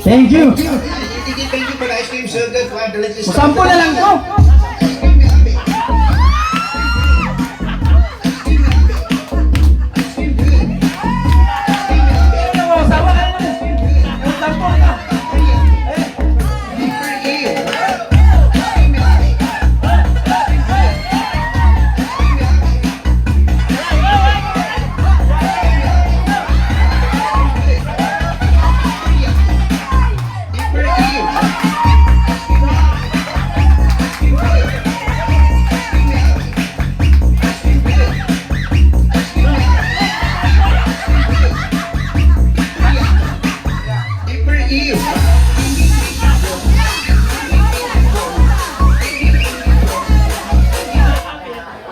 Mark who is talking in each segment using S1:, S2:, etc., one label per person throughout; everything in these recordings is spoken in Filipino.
S1: Thank you.
S2: Thank you for the ice cream, so good. Wow, delicious.
S1: Sampo na lang to.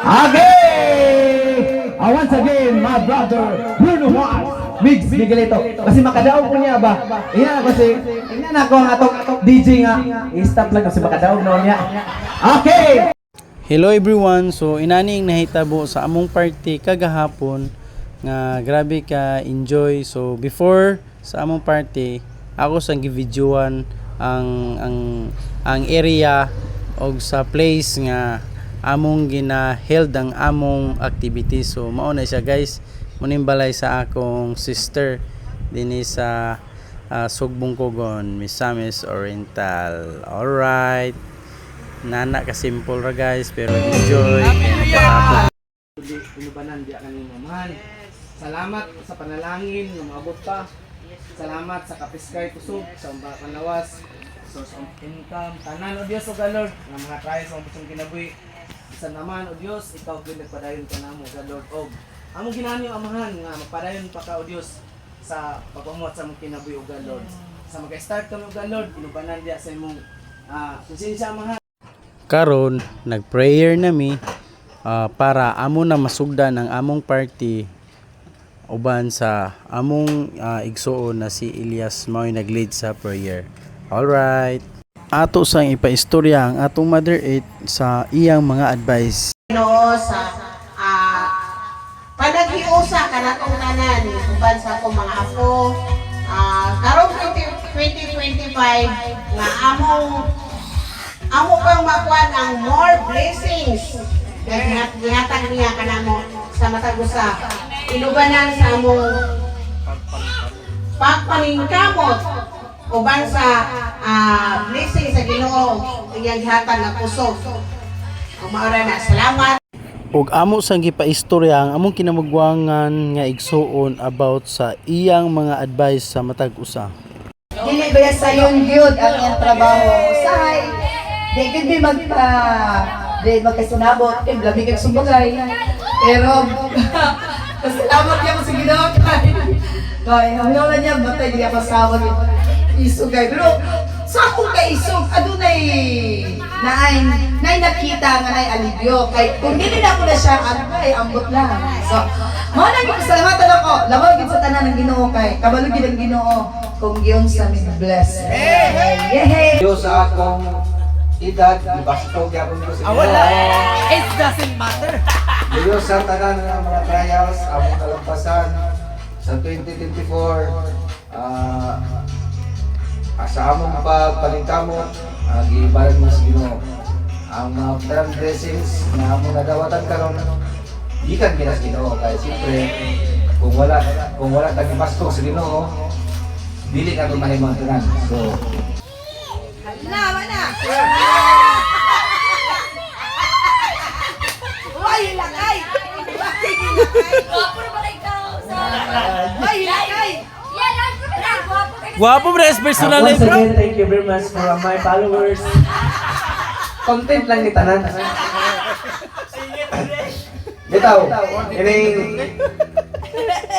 S1: Okay! Once again, my brother, Bruno Mars, Miguelito. Kasi makadaog po niya ba? Iya kasi, tingnan ako ang atong DJ nga. I-stop lang kasi makadaog noon niya. Okay!
S3: Hello everyone, so inaning nahitabo sa among party kagahapon nga grabe ka enjoy. So before sa among party, ako sang gi-videoan ang area og sa place nga among gina-held ang among activity. So mao na siya guys, munimbalay sa akong sister dinhi sa Sugbong Kogon, Misamis Oriental. Alright, nana ka simple ra guys pero enjoy.
S1: Inubanan diya kanina man. Salamat sa panalangin nga maabot pa. Salamat sa kapiskay kusog sa umbakan lawas. Source of income, tanan o Diyos o Lord nga mga try sa ambutong kinabuhi. Isa naman o Diyos, ikaw gyud nagpadayon ka namo sa Lord og among ginani amahan nga magpadayon pa ka o Diyos sa pagpamuhat sa among kinabuhi o Lord. Sa mag-start ka o Lord, inubanan diya sa imong konsensya amahan.
S3: Karon nag-prayer nami para amo na masugdan ang among party uban sa among igsuon na si Elias mao'y nag-lead sa prayer. Alright. Ato sang ipaistorya ang atong Mother Earth sa iyang mga advice.
S4: Ginoo sa panaghiusa kanatong tanan uban sa akong mga apo karong 2025 nga amo kang makuan ang more blessings nga gihatag niya kanamo sa matag usa inubanan sa among pagpaningkamot uban sa blessing sa Ginoo iyang gihatag nga kusog. Ang maura na salamat.
S3: Og amo sang gipaistorya ang among kinamugwangan nga igsuon about sa iyang mga advice sa matag usa.
S5: Dili ba sa yung gyud ang iyang trabaho usahay di gyud di magkasinabot kay labi kag sumbagay pero salamat niya mo sa Ginoo kay hangyo niya batay di ako sawag isugay pero sa akong kaisog adunay naay nakita nga naay alibyo kay kung dili na ako na siya ay ambot lang so mo nang pasalamatan ako lawag gid sa tanan ng Ginoo kay kabalo gid ang Ginoo kung giyon sa mi bless yehey
S2: Diyos sa akong edad, bastog yapon ko sa
S1: Wala. It doesn't matter.
S2: Diyos sa tanan ng mga trials, among kalampasan sa 2024, sa among pagpalingkamot, gibalag mo sa Ginoo. Ang mga parang blessings na among nadawatan karon, gikan kinas Ginoo kay siyempre kung wala tayong bastog sa Ginoo, dili ka mahimong tanan. So
S5: lawan na Ay, lakay!
S6: Guwapo naman ikaw sa...
S5: Ay, lakay!
S6: Yan, lang ko na. Guwapo ka na.
S3: Guwapo bro, personal life bro.
S7: Thank you very much for my followers.
S2: content lang ni tanan. Bitaw, ini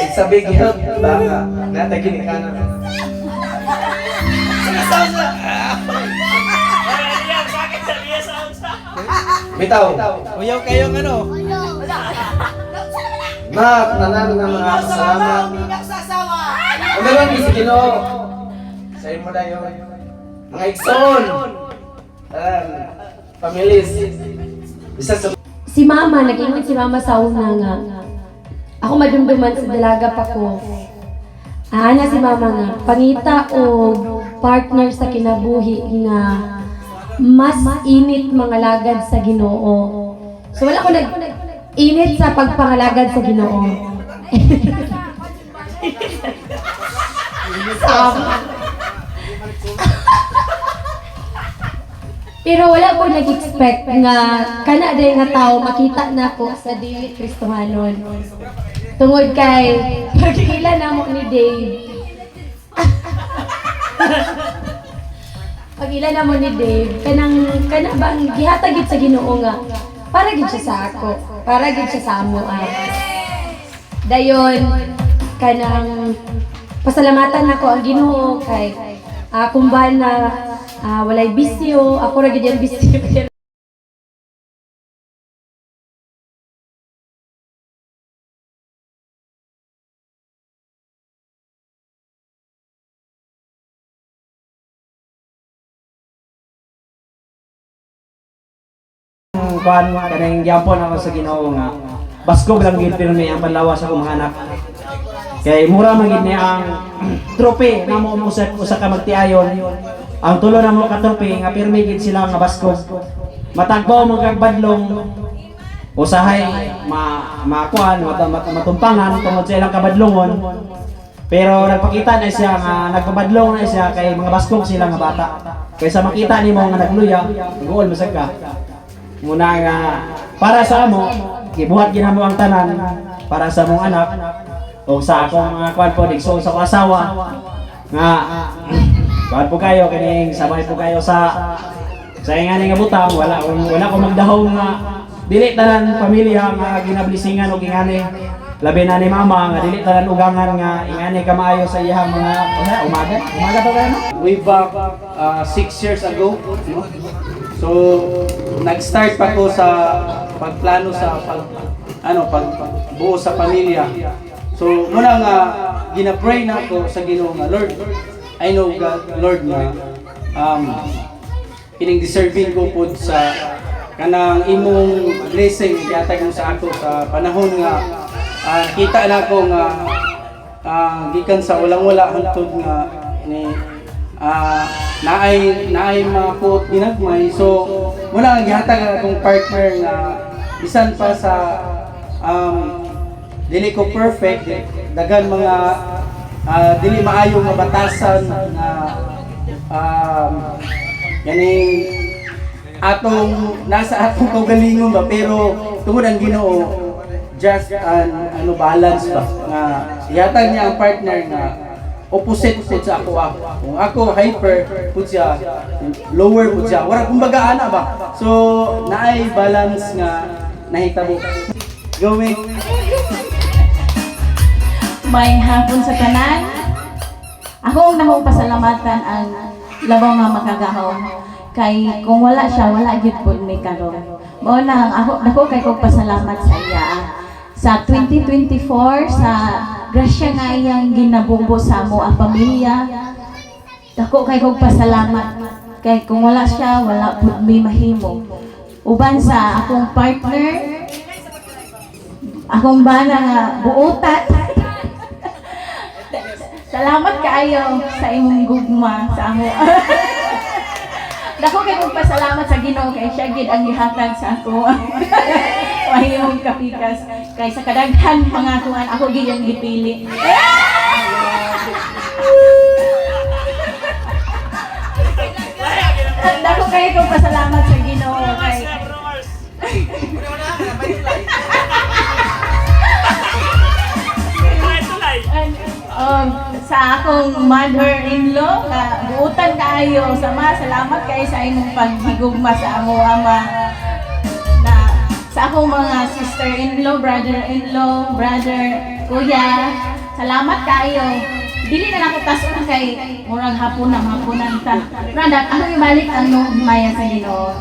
S2: it's a big help baka natagin ka na. Bitaw.
S3: Uyaw kayong ano?
S2: Nanalo ng mga salamat. Ang dalawang isa Ginoo. Sa imo dayon. Mga igsoon. Families. Isa sa
S8: Si mama, nag-ingon si mama sa una nga. Ako madumduman sa dalaga pa ko. Ana si mama nga, pangita o partner sa kinabuhi nga mas init mga lagad sa Ginoo. So wala ko init sa pagpangalagad sa Ginoo. Pero wala ko nag-expect nga kana day nga tao makita na ko sa dili Kristohanon. Tungod kay pagkila na mo ni Dave. Pagila na mo ni Dave, kana bang gihatag gid sa Ginoo nga para gid siya sa ako, para gid siya sa amo dayon kanang pasalamatan nako ang Ginoo kay kung ba na walay bisyo, ako ra gid yung bisyo.
S7: Kuan kanang gyapon ako sa Ginoo nga baskog lang gid pero may ang panlawas ako mga anak. Kay mura man gid ni ang trope na mo usa ka magtiayon. Ang tulo na mo ka trope nga pirmi gid sila nga baskog. Matagbaw mo kag badlong usahay makuan matumpangan tungod sa ilang kabadlongon. Pero nagpakita na siya nga nagpabadlong na siya kay mga baskog sila nga bata. Kaysa makita nimo nga nagluya, gool masag ka. Muna nga para sa amo gibuhat ginamo ang tanan para sa mong anak o sa akong mga kuan po digso sa akong asawa nga kuan po kayo kining sabay po kayo sa ingani nga butang wala ko magdahong nga dili tanan pamilya nga ginablisingan og ingani labi na ni mama nga dili tanan ugangan nga ingani ka maayo sa iyang mga umaga to kayo way back 6 years ago no? So nag-start pa ko sa pagplano sa pagbuo sa pamilya. So muna nga gina-pray na ako sa Ginoo nga Lord, I know God, Lord nga kining deserving ko pud sa kanang imong blessing gihatag mo sa ako sa panahon nga kita na ko nga gikan sa walang-wala hangtod nga ni naay makuot ginagmay. So muna ang gihatag akong partner nga bisan pa sa dili ko perfect dagan mga dili maayo nga batasan nga ganing nasa atong kaugalingon ba pero tungod ang Ginoo just balance ba nga ihatag niya ang partner nga opposite po sa ako. Kung ako hyper po siya, lower po siya. Wala kumbaga ana ba? So naay balance nga nahitabo. Going.
S9: May hapon sa tanan. Ako ang nahong pasalamatan ang labaw nga makagahom. Kay kung wala siya, wala gyud pud may karon. Mao na ako kay kog pasalamat sa iya. Sa 2024 sa grasya nga iyang ginabubo sa amo ang pamilya. Dako kay kog pasalamat kay kung wala siya wala pud may mahimo. Uban sa akong partner, akong bana nga buotan. Salamat kaayo sa imong gugma sa amo. Dako kay kog pasalamat sa Ginoo kay siya gid ang gihatag sa ako. Mahimong kapikas kay sa kadaghan mga tuan ako gid ang gipili. Dako kay kog pasalamat sa Ginoo kay sa akong mother-in-law nga buutan kaayo sama salamat kay sa imong paghigugma sa amo ama na sa akong mga sister-in-law, brother-in-law, brother, kuya, salamat kayo. Dili na nakutas na kay murag hapon ta. Branda, ano ibalik ang maya sa Ginoo.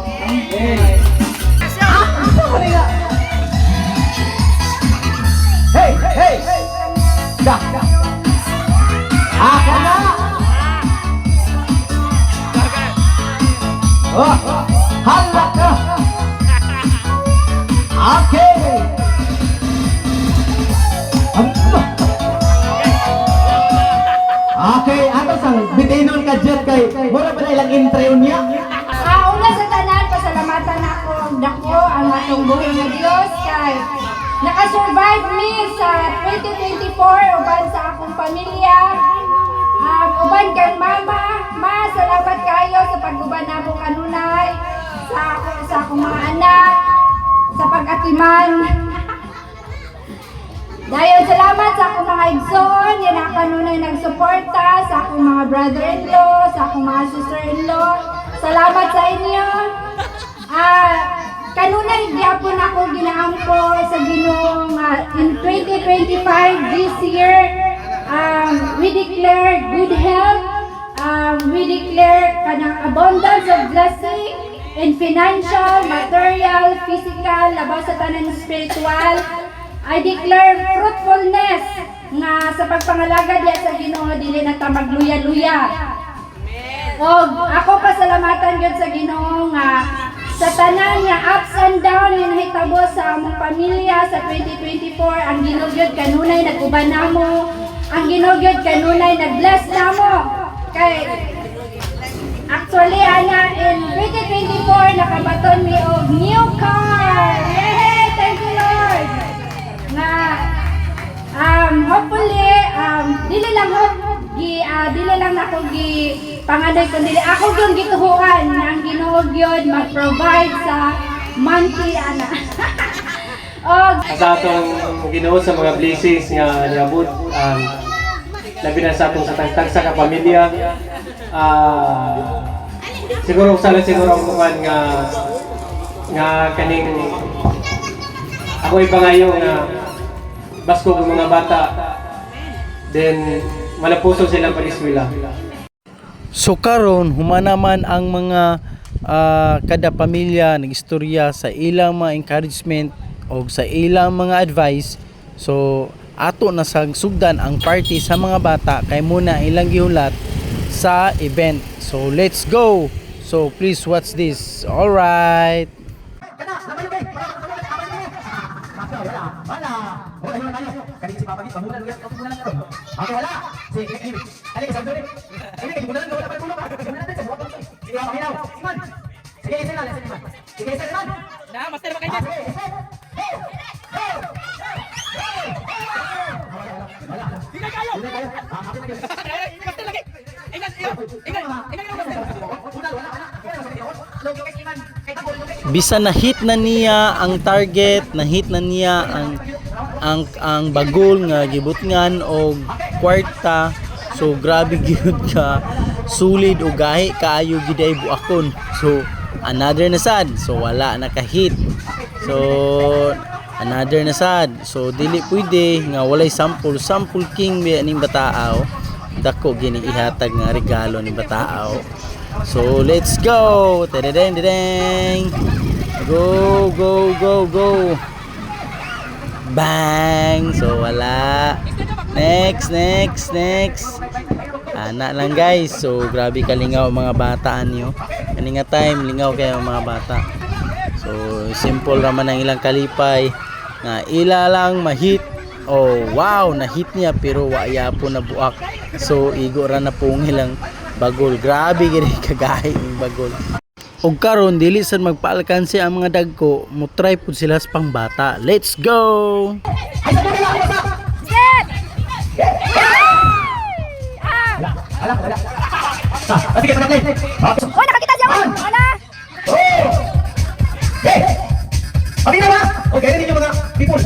S2: Hey! Hey! Da! Aka na! Oh! Halak ka! Okay!
S7: Okay, ato sang bitinon ka jet kay mura pa na ilang intro niya.
S8: Una sa tanan, pasalamatan ako ang dako ang atong buhay nga Dios kay nakasurvive mi sa 2024 uban sa akong pamilya. Uban kang mama, salamat kayo sa pag-uban namo kanunay sa akong mga anak, sa pag-atiman. Dayon salamat sa akong mga igsoon, yan na kanunay nagsuporta sa akong mga brother-in-law, sa akong mga sister-in-law. Salamat sa inyo. Kanunay gyapon ako ginaampo sa Ginoo in 2025 this year. We declare good health. We declare kanang abundance of blessing in financial, material, physical, labaw sa tanan spiritual. I declare fruitfulness nga sa pagpangalaga diya sa Ginoo dili na ta magluya-luya. Og ako pasalamatan gyud sa Ginoo nga sa tanan nga ups and down nga nahitabo sa among pamilya sa 2024 ang Ginoo gyud kanunay nag-uban namo. Ang Ginoo gyud kanunay nag-bless namo. Kay actually ana in 2024 nakabaton mi og new car. Yay! Thank you Lord. Na hopefully dili lang nako panganay kundi ako gyud gituhuan nga ang Ginoo gyud mag-provide sa monthly ana.
S10: Sa atong Ginoo sa mga blessings nga niabot labi na sa atong sa tagsa ka pamilya. Siguro ang kuan nga kaning ako ipangayo nga basko ng mga bata, then malapuso silang pag-eskwela.
S3: So karon humanaman ang mga kada pamilya nagistorya sa ilang mga encouragement o sa ilang mga advice. So ato na sang sugdan ang party sa mga bata kay muna ilang gihulat sa event. So let's go. So please watch this. All right. Bisa na hit na niya ang target, na hit na niya ang bagol nga gibutngan og kwarta. So grabe gyud ka sulid o gahi kaayo giday buakon. So another na sad. So wala na ka hit. So another na sad. So dili pwede nga walay sample king ning bataaw. Dako gini ihatag nga regalo ni bataaw. So let's go. Tadadeng dadeng. Go go go go. Bang. So wala. Next. Ana lang guys. So grabe kalingaw mga bata niyo. Kani nga time lingaw kayo mga bata. So simple raman ang ilang kalipay nga ila lang mahit. Oh wow, na-hit niya pero waya po na buak. So igo ra na pong ilang bagol. Grabe gini kagahi ng bagol. Og karon dili sad magpaalkansi ang mga dagko, mo try pud sila sa pangbata. Let's go.
S6: Set! Oh, nakakita siya! Wala!
S7: Abi na ba? Okay, ninyo mga people.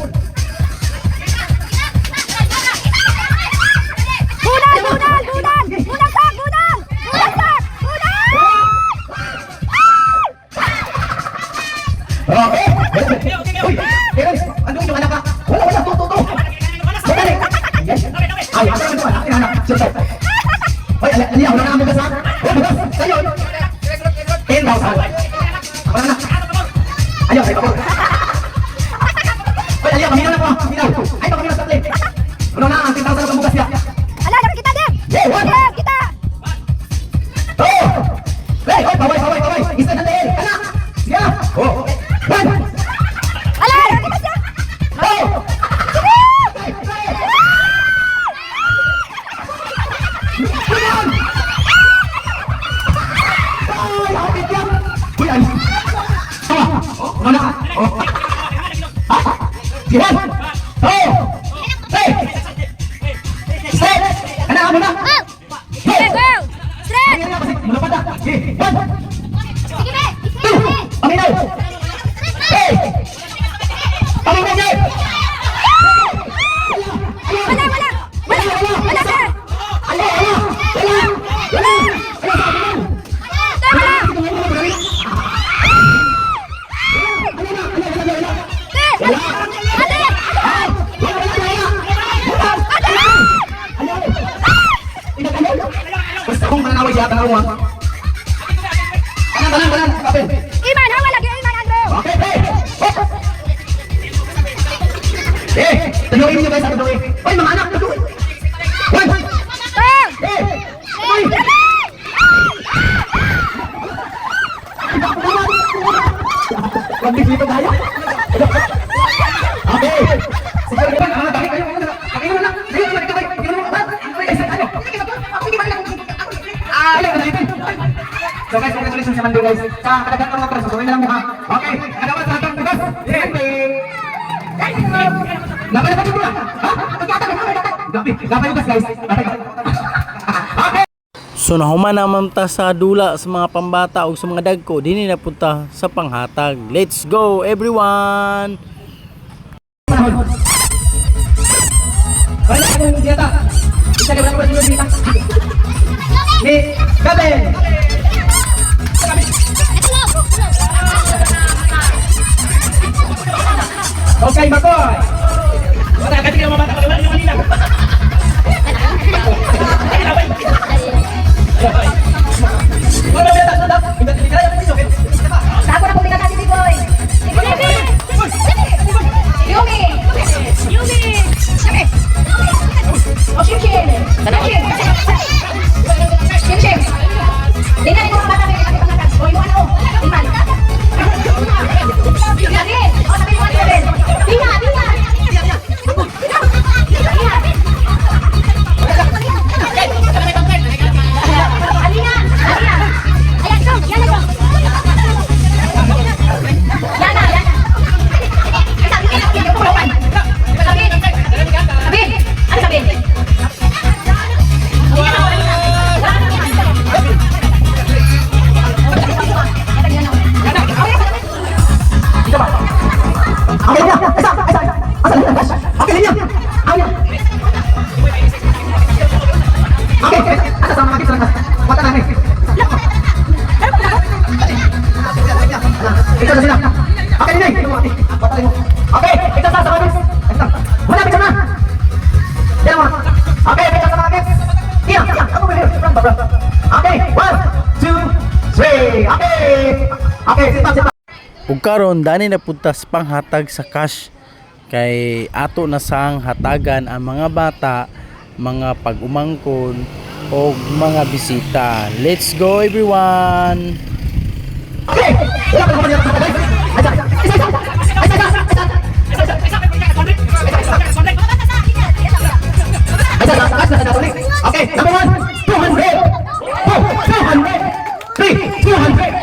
S7: Ay, asa man anak anak. Hoy, aliya wala na mo basa. Oh, bas. Sayo. 10,000. Wala na. Ayaw, ay pabor. Hoy, aliya kamina na ko. Kamina. Ay, kamina sa plate. Wala na, 10,000 ang bugas ya.
S6: Ala, nakakita din!
S7: Yeah, what?
S6: Kita!
S7: Oh! Hey, hoy, baway. Isa na din. Anak. Yeah. Oh. One.
S6: Ala, nakakita siya!
S7: Oh!
S6: Sige! Sige, go! Straight! Sige, be! Wala, wala! Wala! Wala, sir! Iman, hawa lagi, Iman, Andrew!
S2: Tuloy niyo guys, tuloy. Oy, mga anak, tuloy. One. Wag dito tayo. Okay. Sige, diba? Bakit kayo? Okay na lang. Sige, balik ka ba? Sige na lang. Sige na lang. So guys, congratulations naman guys. Sa kadagat ng mga preso, gawin na lang mo ha. Okay, kadagat sa atang guys. Lapay na pagkula. Lapay ugas guys. Okay.
S3: So nahuman naman ta sa dula sa mga pambata o sa mga dagko, dinhi na punta sa panghatag. Let's go everyone.
S2: Wala akong diyata. Isa ka lang ba dito? Ni Gabe. Okay, Makoy. Mata kasi ka mabata ka lang kanina. Wala ba ta sa Hindi ka kaya dito.
S6: Ako na pumunta sa City Boy! Yumi! Yumi!
S5: O, Shim-Shim! Shim-Shim! Tingnan ko ang bata may ipangatag. O, yung ano? Iman. Lagi! O, sabi mo ano rin? Tinga! Tinga! Alina! Alina!
S6: Ayan, go! Yan na, go!
S5: Yana! Yana! Sabi ko yung pulukan. Sabi! Sabi! Ano sabi?
S2: Okay niya. Isa. Asa na? Okay niya. Ayaw. Okay. Asa sama lagi sana. Mata namin. Ito na sila. Okay niya. Mata mo. Okay, ito sa sama. Wala picture na. Yan mo. Okay, picture sa mga kids. Iya. Ako ba yun? Okay, 1, 2, 3. Okay. Okay, sit.
S3: Ug karon dani na punta sa panghatag sa cash kay ato na sang hatagan ang mga bata, mga pag-umangkon o mga bisita. Let's go everyone.
S2: Okay, number 1, 200. 200. 200. 200.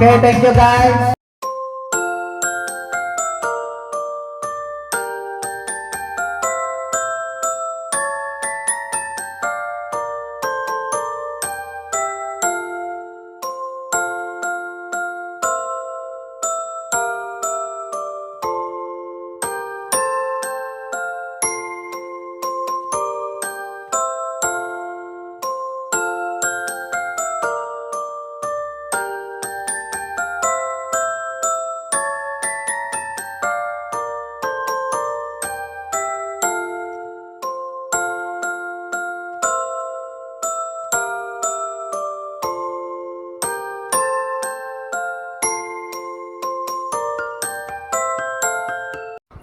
S2: Okay, thank you guys.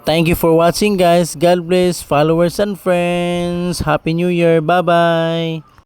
S3: thank you for watching guys. God bless followers and friends. Happy New Year. Bye-bye.